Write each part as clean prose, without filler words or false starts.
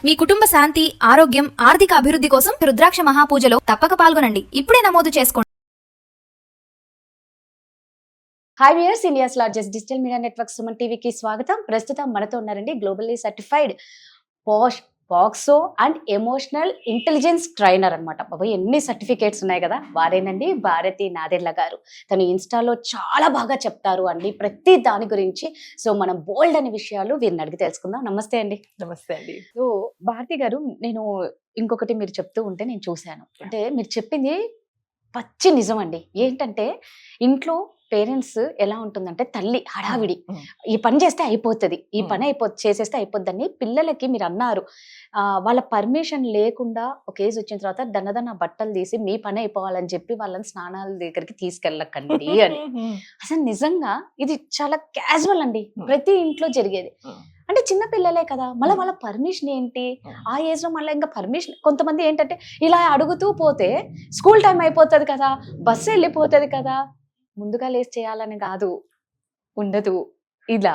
మీ కుటుంబ శాంతి, ఆరోగ్యం, ఆర్థిక అభివృద్ధి కోసం రుద్రాక్ష మహాపూజలో తప్పక పాల్గొనండి. ఇప్పుడే నమోదు చేసుకోండి. Hi viewers, India's largest digital media network Suman టీవీకి స్వాగతం. ప్రస్తుతం మనతో ఉన్నారండి గ్లోబల్లీ సర్టిఫైడ్ బాక్సో అండ్ ఎమోషనల్ ఇంటెలిజెన్స్ ట్రైనర్ అనమాట. బాబు ఎన్ని సర్టిఫికేట్స్ ఉన్నాయి కదా, వారేనండి భారతి నాదెళ్ల గారు. తను ఇన్స్టాలో చాలా బాగా చెప్తారు అండి ప్రతి దాని గురించి. సో మనం బోల్డ్ అనే విషయాలు వీరిని అడిగి తెలుసుకుందాం. నమస్తే అండి. నమస్తే అండి. సో భారతి గారు, నేను ఇంకొకటి మీరు చెప్తూ ఉంటే నేను చూశాను. అంటే మీరు చెప్పింది పచ్చి నిజం అండి. ఏంటంటే ఇంట్లో పేరెంట్స్ ఎలా ఉంటుందంటే, తల్లి హడావిడి, ఈ పని చేస్తే అయిపోతుంది, ఈ పని చేసేస్తే అయిపోద్దని పిల్లలకి మీరు అన్నారు. వాళ్ళ పర్మిషన్ లేకుండా ఒక ఏజ్ వచ్చిన తర్వాత దన్నదన్న బట్టలు తీసి మీ పని అయిపోవాలని చెప్పి వాళ్ళని స్నానాల దగ్గరికి తీసుకెళ్ళకండి అని. అసలు నిజంగా ఇది చాలా క్యాజువల్ అండి, ప్రతి ఇంట్లో జరిగేది. అంటే చిన్న పిల్లలే కదా, మళ్ళీ వాళ్ళ పర్మిషన్ ఏంటి ఆ ఏజ్ లో? మళ్ళీ ఇంకా పర్మిషన్ కొంతమంది ఏంటంటే ఇలా అడుగుతూ పోతే స్కూల్ టైం అయిపోతుంది కదా, బస్సు వెళ్ళిపోతుంది కదా, ముందుగా లేచి చేయాలని కాదు, ఉండదు ఇలా.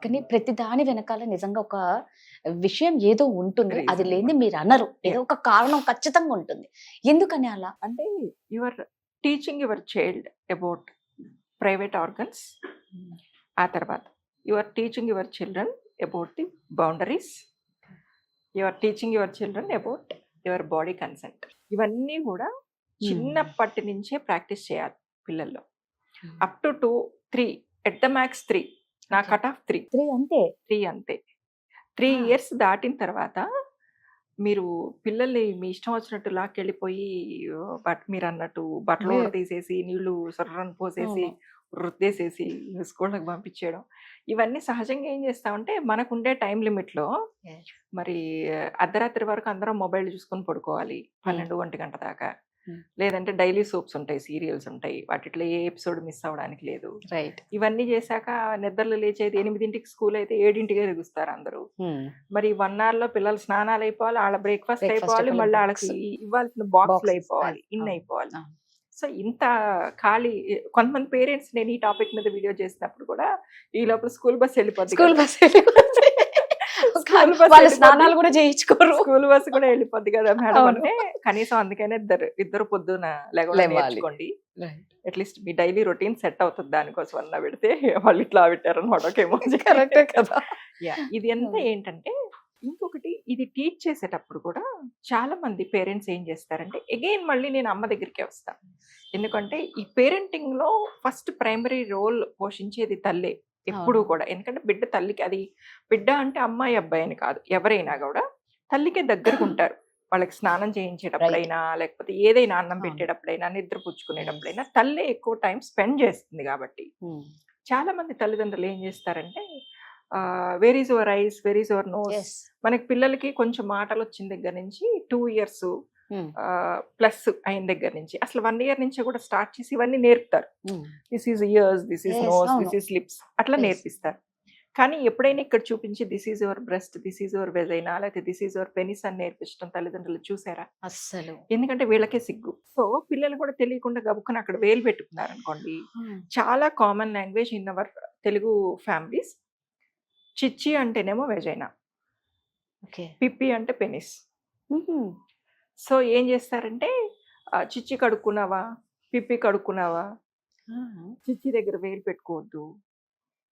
కానీ ప్రతి దాని వెనకాల నిజంగా ఒక విషయం ఏదో ఉంటుంది, అది లేని మీరు అనరు, ఏదో ఒక కారణం ఖచ్చితంగా ఉంటుంది. ఎందుకని అలా? అంటే your teaching your child about private organs, ఆ తర్వాత your teaching your children about the boundaries, your teaching your children about your body consent. ఇవన్నీ కూడా చిన్నప్పటి నుంచే ప్రాక్టీస్ చేయాలి పిల్లల్లో. Up to 2, 3 at the max 3, నా కట్ ఆఫ్ 3 అంతే. 3 అంతే. 3 ఇయర్స్ దాటిన తర్వాత మీరు పిల్లల్ని మీ ఇష్టం వచ్చినట్టు లాక్కెళ్ళిపోయి మీరు అన్నట్టు బట్టలు తీసేసి నీళ్లు సొర్రని పోసేసి రుద్దేసేసి స్కూళ్ళకి పంపించేయడం, ఇవన్నీ సహజంగా ఏం చేస్తామంటే మనకుండే టైం లిమిట్లో మరి అర్ధరాత్రి వరకు అందరం మొబైల్ చూసుకొని పడుకోవాలి 12-1 గంట దాకా. లేదంటే డైలీ సోప్స్ ఉంటాయి, సీరియల్స్ ఉంటాయి, వాటిలో ఏ ఎపిసోడ్ మిస్ అవ్వడానికి లేదు. రైట్. ఇవన్నీ చేశాక నిద్రలు లేచేది 8కి స్కూల్ అయితే 7కి లెగుస్తారు అందరూ. మరి 1 hour లో పిల్లలు స్నానాలు అయిపోవాలి, వాళ్ళ బ్రేక్ఫాస్ట్ అయిపోవాలి, మళ్ళీ వాళ్ళకి ఇవ్వాల్సిన బాక్స్లు అయిపోవాలి, ఇన్ని అయిపోవాలి. సో ఇంత ఖాళీ. కొంతమంది పేరెంట్స్, నేను ఈ టాపిక్ మీద వీడియో చేసినప్పుడు కూడా ఈ లోపల స్కూల్ బస్ వెళ్ళిపోతుంది, స్నానాలు కూడా చేయించుకోరు, స్కూల్ బస్ కూడా వెళ్ళిపోద్ది కదా మేడం అంటే, కనీసం అందుకనే ఇద్దరు పొద్దున నేర్చుకోండి, అట్లీస్ట్ మీ డైలీ రొటీన్ సెట్ అవుతుంది. దానికోసం అన్నా పెడితే వాళ్ళు ఇట్లా పెట్టారనమాట. ఓకేమో, కరెక్టే కదా. ఇది అంతా ఏంటంటే, ఇంకొకటి ఇది టీచ్ చేసేటప్పుడు కూడా చాలా మంది పేరెంట్స్ ఏం చేస్తారంటే, అగైన్ మళ్ళీ నేను అమ్మ దగ్గరికే వస్తాను. ఎందుకంటే ఈ పేరెంటింగ్ లో ఫస్ట్ ప్రైమరీ రోల్ పోషించేది తల్లే ఎప్పుడు కూడా. ఎందుకంటే బిడ్డ తల్లికి, అది బిడ్డ అంటే అమ్మాయి అబ్బాయి అని కాదు, ఎవరైనా కూడా తల్లికే దగ్గరకు ఉంటారు. వాళ్ళకి స్నానం చేయించేటప్పుడైనా, లేకపోతే ఏదైనా అన్నం పెట్టేటప్పుడైనా, నిద్ర పుచ్చుకునేటప్పుడైనా తల్లే ఎక్కువ టైం స్పెండ్ చేస్తుంది. కాబట్టి చాలా మంది తల్లిదండ్రులు ఏం చేస్తారంటే, where is your eyes, where is your nose. మనకి పిల్లలకి కొంచెం మాటలు వచ్చిన దగ్గర నుంచి 2 years ప్లస్ అయిన దగ్గర నుంచి, అసలు 1 year నుంచి కూడా స్టార్ట్ చేసి ఇవన్నీ నేర్పుతారు. This is ears, this is nose, this is lips, అట్లా నేర్పిస్తారు. కానీ ఎప్పుడైనా ఇక్కడ చూపించి this is your breast, this is your vagina, లేకపోతే దిస్ ఈజ్ యువర్ పెనిస్ అని నేర్పించడం తల్లిదండ్రులు చూసారా? అస్సలు. ఎందుకంటే వీళ్ళకే సిగ్గు. సో పిల్లలు కూడా తెలియకుండా గబుక్కుని అక్కడ వేలు పెట్టుకున్నారు అనుకోండి. చాలా common language in our Telugu families. చిచ్చి అంటేనేమో వెజైనా, పిప్పి అంటే పెనిస్. సో ఏం చేస్తారంటే, చిచ్చి కడుక్కున్నావా, పిప్పి కడుక్కున్నావా, చిచ్చి దగ్గర వేలు పెట్టుకోవద్దు,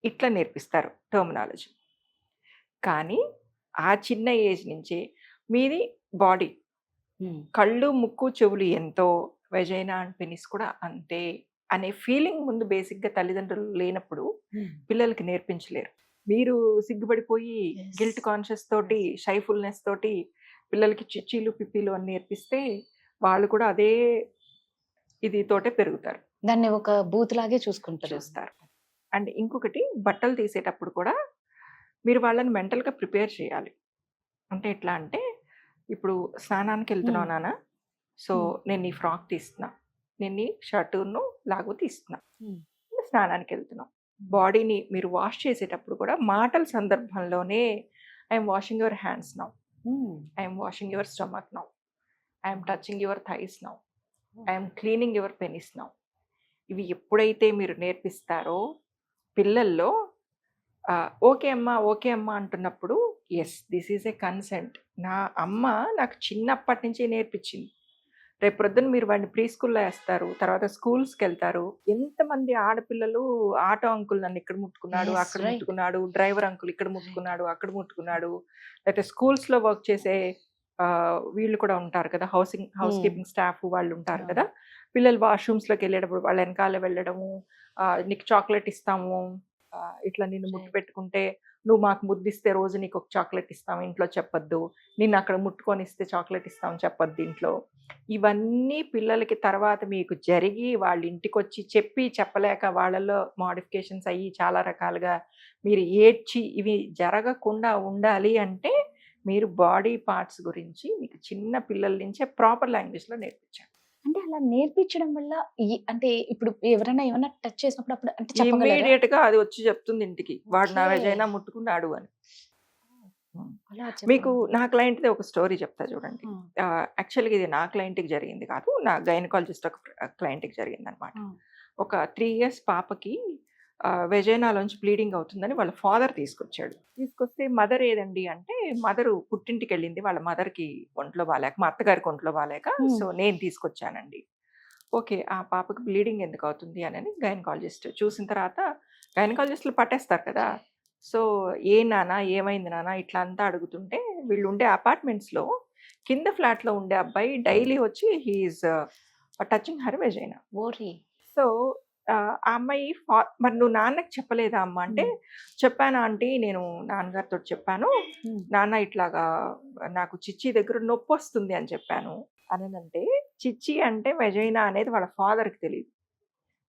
ఇట్లా నేర్పిస్తారు టర్మినాలజీ. కానీ ఆ చిన్న ఏజ్ నుంచే మీది బాడీ, కళ్ళు ముక్కు చెవులు ఎంతో, వెజైనా అండ్ పెనిస్ కూడా అంతే అనే ఫీలింగ్ ముందు బేసిక్గా తల్లిదండ్రులు లేనప్పుడు పిల్లలకి నేర్పించలేరు. మీరు సిగ్గుపడిపోయి గిల్ట్ కాన్షియస్ తోటి, షైఫుల్నెస్ తోటి పిల్లలకి చిచ్చీలు పిప్పీలు అని నేర్పిస్తే వాళ్ళు కూడా అదే ఇది తోటే పెరుగుతారు, దాన్ని ఒక బూత్ లాగే చూస్తారు. అండ్ ఇంకొకటి, బట్టలు తీసేటప్పుడు కూడా మీరు వాళ్ళని మెంటల్గా ప్రిపేర్ చేయాలి. అంటే ఎట్లా అంటే, ఇప్పుడు స్నానానికి వెళ్తున్నావు నాన్న, సో నేను నీ ఫ్రాక్ తీస్తున్నా, నేను నీ షర్టును లాగు తీస్తున్నా, స్నానానికి వెళ్తున్నావు. బాడీని మీరు వాష్ చేసేటప్పుడు కూడా మాటల సందర్భంలోనే, I'm washing your hands now, I'm washing your stomach now, I'm touching your thighs now, I'm cleaning your penis now. ఇవి ఎప్పుడైతే మీరు నేర్పిస్తారో పిల్లల్లో ఓకే అమ్మా, ఓకే అమ్మా అంటున్నప్పుడు yes, this is a consent. నా అమ్మ నాకు చిన్నప్పటి నుంచి నేర్పించింది. రేపు ప్రొద్దున మీరు వాడిని ప్రీ స్కూల్లో వేస్తారు, తర్వాత స్కూల్స్కి వెళ్తారు. ఎంతమంది ఆడపిల్లలు ఆటో అంకుల్ నన్ను ఇక్కడ ముట్టుకున్నాడు, Yes, అక్కడ right. ముట్టుకున్నాడు, డ్రైవర్ అంకుల్ ఇక్కడ ముట్టుకున్నాడు, అక్కడ ముట్టుకున్నాడు, లేకపోతే స్కూల్స్లో వర్క్ చేసే వీళ్ళు కూడా ఉంటారు కదా, హౌస్ కీపింగ్ స్టాఫ్ వాళ్ళు ఉంటారు Yeah. కదా, పిల్లలు వాష్రూమ్స్లోకి వెళ్ళేటప్పుడు వాళ్ళ వెనకాల వెళ్ళడము, నీకు చాక్లెట్ ఇస్తాము, ఇట్లా నిన్ను ముట్టు పెట్టుకుంటే నువ్వు మాకు ముద్దిస్తే రోజు నీకు ఒక చాక్లెట్ ఇస్తాం, ఇంట్లో చెప్పొద్దు, నిన్ను అక్కడ ముట్టుకొని ఇస్తే చాక్లెట్ ఇస్తాం చెప్పొద్దు ఇంట్లో. ఇవన్నీ పిల్లలకి తర్వాత మీకు జరిగి వాళ్ళ ఇంటికి వచ్చి చెప్పి చెప్పలేక వాళ్ళలో మోడిఫికేషన్స్ అయ్యి చాలా రకాలుగా మీరు ఏడ్చి ఇవి జరగకుండా ఉండాలి అంటే మీరు బాడీ పార్ట్స్ గురించి మీకు చిన్న పిల్లల నుంచే ప్రాపర్ లాంగ్వేజ్లో నేర్పించాలి. అంటే అలా నేర్పించడం వల్ల అంటే ఇప్పుడు ఎవరైనా ఏమైనా టచ్ చేసినప్పుడు అప్పుడు అంటే చెప్పగలరా? ఇమ్మీడియట్ గా అది వచ్చి చెప్తుంది ఇంటికి, వాడు నా Okay. వెజైనా ముట్టుకున్నాడు అని. అలా మీకు నా క్లయింట్ది ఒక స్టోరీ చెప్తా చూడండి. Hmm. యాక్చువల్గా ఇది నా క్లయింట్కి జరిగింది కాదు, నా గైనకాలజిస్ట్ ఒక క్లయింట్కి జరిగింది అనమాట. Hmm. ఒక 3 years పాపకి వెజైనాలోంచి బ్లీడింగ్ అవుతుందని వాళ్ళ ఫాదర్ తీసుకొచ్చాడు. తీసుకొస్తే మదర్ ఏదండి అంటే, మదరు పుట్టింటికి వెళ్ళింది, వాళ్ళ మదర్కి ఒంట్లో బాగాలేక, మా అత్తగారికి ఒంట్లో బాగాలేక, సో నేను తీసుకొచ్చానండి. ఓకే, ఆ పాపకి బ్లీడింగ్ ఎందుకు అవుతుంది అని గైనకాలజిస్ట్ చూసిన తర్వాత, గైనకాలజిస్టులు పట్టేస్తారు కదా, సో ఏ నాన్న ఏమైంది నాన్న ఇట్లా అంతా అడుగుతుంటే, వీళ్ళు ఉండే అపార్ట్మెంట్స్లో కింద ఫ్లాట్లో ఉండే అబ్బాయి డైలీ వచ్చి హీఈస్ టచింగ్ హర్ వెజైనా. ఓరి సో ఆ అమ్మాయి మరి నువ్వు నాన్నకి చెప్పలేదా అమ్మ అంటే, చెప్పాను ఆంటీ, నేను నాన్నగారితో చెప్పాను, నాన్న ఇట్లాగా నాకు చిచ్చి దగ్గర నొప్పి వస్తుంది అని చెప్పాను అంటే, చిచ్చి అంటే వెజైనా అనేది వాళ్ళ ఫాదర్కి తెలియదు,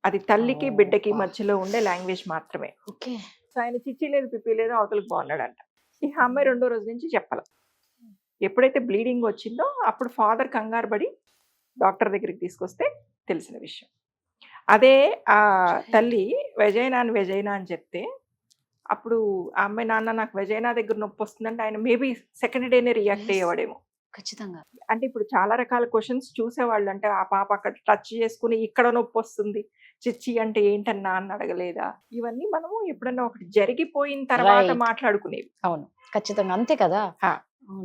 అది తల్లికి బిడ్డకి మధ్యలో ఉండే లాంగ్వేజ్ మాత్రమే. ఓకే. సో ఆయన చిచ్చి లేదు పిప్పి లేదు అవతలకి బాగున్నాడంట. ఈ అమ్మాయి 2వ రోజు నుంచి చెప్పాల. ఎప్పుడైతే బ్లీడింగ్ వచ్చిందో అప్పుడు ఫాదర్ కంగారు పడి డాక్టర్ దగ్గరికి తీసుకొస్తే తెలిసిన విషయం. అదే ఆ తల్లి వెజైనా అని చెప్తే, అప్పుడు ఆ అమ్మాయి నాన్న నాకు వెజైనా దగ్గర నొప్పి వస్తుందంటే ఆయన మేబీ సెకండ్ డేనే రియాక్ట్ అయ్యేవాడేమో. ఖచ్చితంగా. అంటే ఇప్పుడు చాలా రకాల క్వశ్చన్స్ చూసేవాళ్ళు, అంటే ఆ పాప అక్కడ టచ్ చేసుకుని ఇక్కడ నొప్పి వస్తుంది, చిచ్చి అంటే ఏంటన్నా అని అడగలేదా, ఇవన్నీ మనము ఎప్పుడన్నా ఒకటి జరిగిపోయిన తర్వాత Right. మాట్లాడుకునేవి. అవును, ఖచ్చితంగా అంతే కదా. ఆ.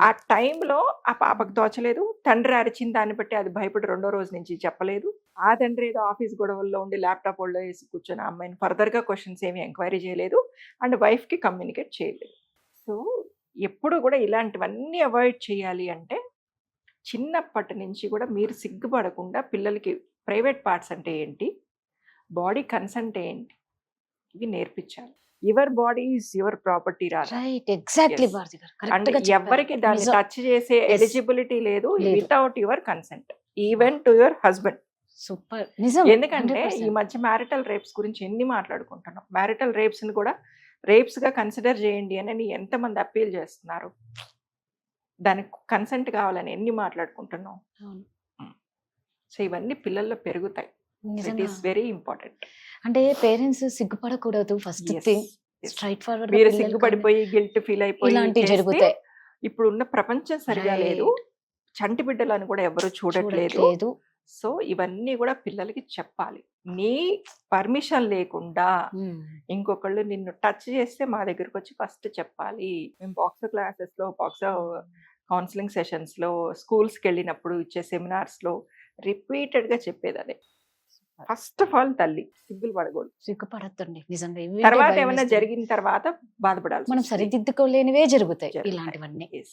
ఆ టైంలో ఆ పాపకు తోచలేదు, తండ్రి అరిచిన దాన్ని బట్టి అది భయపడి 2వ రోజు నుంచి చెప్పలేదు. ఆ తండ్రి ఏదో ఆఫీస్ గొడవల్లో ఉండి ల్యాప్టాప్ వాళ్ళు వేసి కూర్చొని ఆ అమ్మాయిని ఫర్దర్గా క్వశ్చన్స్ ఏమి ఎంక్వైరీ చేయలేదు అండ్ వైఫ్కి కమ్యూనికేట్ చేయలేదు. సో ఎప్పుడు కూడా ఇలాంటివన్నీ అవాయిడ్ చేయాలి అంటే, చిన్నప్పటి నుంచి కూడా మీరు సిగ్గుపడకుండా పిల్లలకి ప్రైవేట్ పార్ట్స్ అంటే ఏంటి, బాడీ కన్సెంట్ ఏంటి, ఇవి నేర్పించాలి. Your body is your property రాదా, రైట్, ఎగ్జాక్ట్లీ Yes. భారతి గారు అండ్ కరెక్ట్ గా చెప్పారు. ఎవరికి దాన్ని నిజం. టచ్ చేసే Yes. ఎలిజిబిలిటీ లేదు లేదు. Without your consent, even to your husband. Super, నిజం. ఎందుకంటే 100%. ఈ మధ్య మ్యారిటల్ రేప్స్ గురించి ఎన్ని మాట్లాడుకుంటున్నాం, మ్యారిటల్ రేప్స్ ని కూడా రేప్స్ గా కన్సిడర్ చేయండి అని ఎంతమంది అప్పీల్ చేస్తున్నారు, దానికి కన్సెంట్ కావాలని ఎన్ని మాట్లాడుకుంటున్నాం. అవును. సో ఇవన్నీ పిల్లల్లో పెరుగుతాయి. ఇట్ నిజంగా. Is very important. అంటే పేరెంట్స్ సిగ్గుపడకూడదు ఫస్ట్ థింగ్. స్ట్రైట్ ఫార్వర్డ్ మీరు సిగ్గుపడిపోయి గిల్ట్ ఫీల్ అయిపోయి ఇలాంటివి చేస్తే, జరుగుతాయి. ఇప్పుడు ఉన్న ప్రపంచం సరిగా Right. లేదు, చంటి బిడ్డలను కూడా ఎవరు చూడట్లేదు. చూడట్లేదు. సో ఇవన్నీ కూడా పిల్లలకి చెప్పాలి. నీ పర్మిషన్ లేకుండా ఇంకొకళ్ళు నిన్ను టచ్ చేస్తే మా దగ్గరకు వచ్చి ఫస్ట్ చెప్పాలి. మేము బాక్సర్ క్లాసెస్లో, బాక్సర్ కౌన్సిలింగ్ సెషన్స్లో, స్కూల్స్కి వెళ్ళినప్పుడు ఇచ్చే సెమినార్స్లో రిపీటెడ్గా చెప్పేది అదే. ఫస్ట్ ఆఫ్ ఆల్ తల్లి సిగ్గులు పడకూడదు. సిగ్గుపడద్దండి నిజంగా. ఇవి తర్వాత భయం ఏమైనా వేస్తుంది. జరిగిన తర్వాత బాధపడాలి. మనం సరిదిద్దుకోలేనివే జరుగుతాయి జరుగుతాయి. ఇలాంటివన్నీ. Yes.